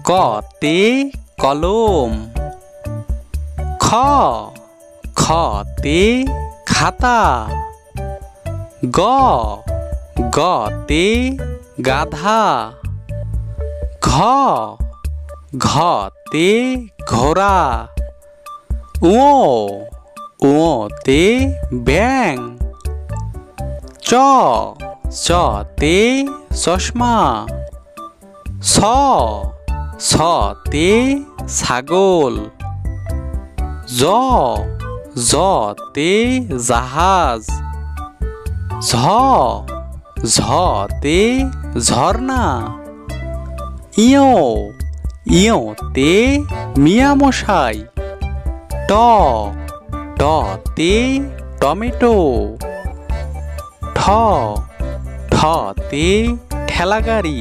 কতে কলম, খতে খাতা, গতে গাধা, ঘতে ঘোড়া, ওতে ব্যাঙ, চতে চশমা, সতে ছাগল, জতে জাহাজ, ঝতে ঝর্ণা, ইয়তে মিয়ামশাই, টতে টমেটো, ঠতে ঠেলাগাড়ি,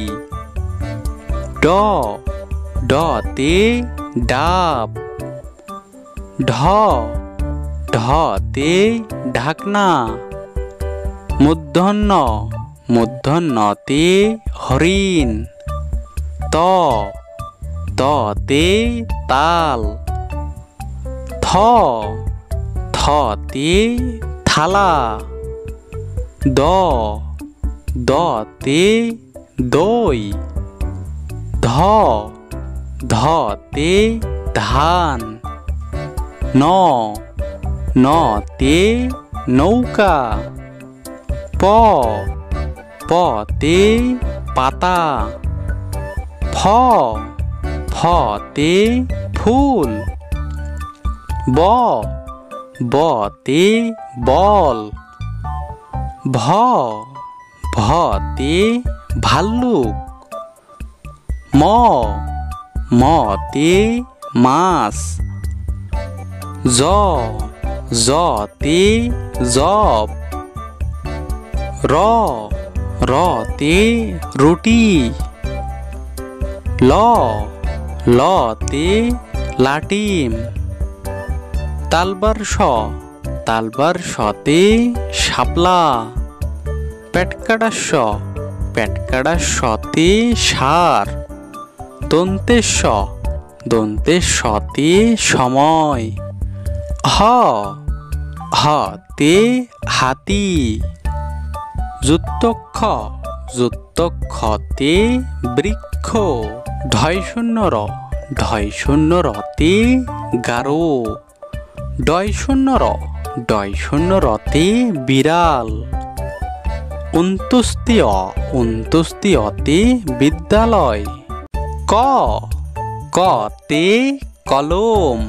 ডতে ডাব, ঢতে ঢাকনা, মূর্ধন্যতে হরিণ, ততে তাল, থতে থালা, দতে দই, ধতে ধান, নতে নৌকা, পতে পাতা, ফতে ফুল, বতে বল, ভতে ভাল্লুক, মতে মাছ, জতে জব, রতে রুটি, লতে লাটিম, তালবার শতে শাপলা, পেটকাটা শতে ষাঁড়, দন্তের শতে সময়, হতে হাতি, যুক্তক্ষতে বৃক্ষ, ঢয়শূন্যরতে গারো, ডয়শূন্যরতে বিড়াল, অন্ত্যেষ্টিয়তে বিদ্যালয়, কতে কলম।